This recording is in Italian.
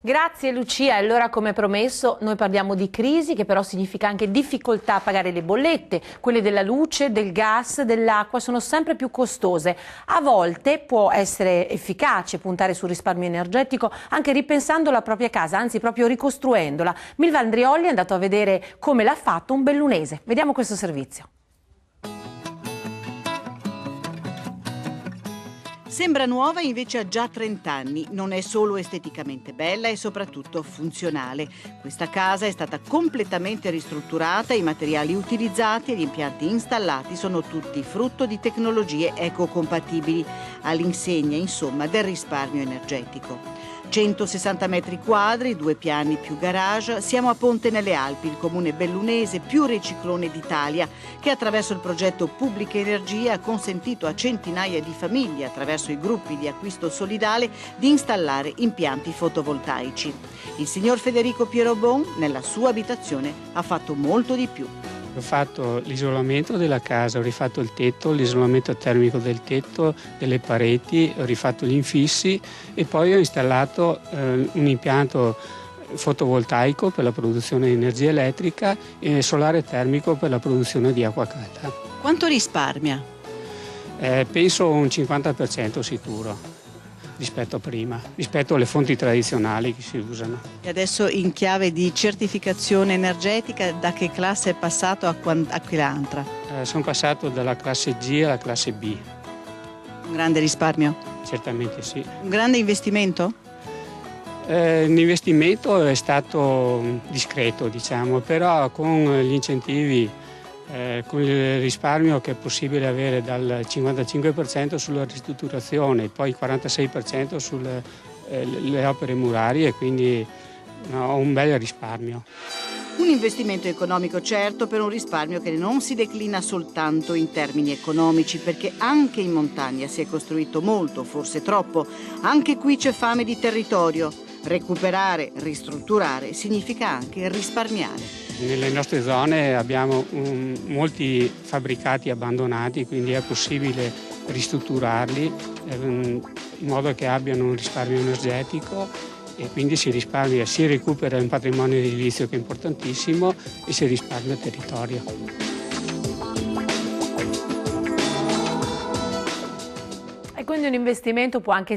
Grazie Lucia, allora come promesso noi parliamo di crisi che però significa anche difficoltà a pagare le bollette, quelle della luce, del gas, dell'acqua sono sempre più costose. A volte può essere efficace puntare sul risparmio energetico anche ripensando la propria casa, anzi proprio ricostruendola. Milva Andrioli è andato a vedere come l'ha fatto un bellunese. Vediamo questo servizio. Sembra nuova, invece ha già 30 anni. Non è solo esteticamente bella, è soprattutto funzionale. Questa casa è stata completamente ristrutturata, i materiali utilizzati e gli impianti installati sono tutti frutto di tecnologie ecocompatibili, all'insegna, insomma, del risparmio energetico. 160 metri quadri, 2 piani più garage, siamo a Ponte nelle Alpi, il comune bellunese più riciclone d'Italia, che attraverso il progetto Pubblica Energia ha consentito a centinaia di famiglie, attraverso i gruppi di acquisto solidale, di installare impianti fotovoltaici. Il signor Federico Pierobon, nella sua abitazione, ha fatto molto di più. Ho fatto l'isolamento della casa, ho rifatto il tetto, l'isolamento termico del tetto, delle pareti, ho rifatto gli infissi e poi ho installato un impianto fotovoltaico per la produzione di energia elettrica e solare termico per la produzione di acqua calda. Quanto risparmia? Penso un 50% sicuro rispetto a prima, rispetto alle fonti tradizionali che si usano. E adesso in chiave di certificazione energetica, da che classe è passato a quell'altra? Sono passato dalla classe G alla classe B. Un grande risparmio? Certamente sì. Un grande investimento? L'investimento è stato discreto, diciamo, però con gli incentivi, con il risparmio che è possibile avere dal 55% sulla ristrutturazione, poi il 46% sulle opere murarie, quindi ho un bel risparmio. Un investimento economico certo, per un risparmio che non si declina soltanto in termini economici, perché anche in montagna si è costruito molto, forse troppo. Anche qui c'è fame di territorio. Recuperare, ristrutturare significa anche risparmiare. Nelle nostre zone abbiamo molti fabbricati abbandonati, quindi è possibile ristrutturarli in modo che abbiano un risparmio energetico e quindi si risparmia, si recupera un patrimonio edilizio che è importantissimo e si risparmia territorio. E quindi un investimento può anche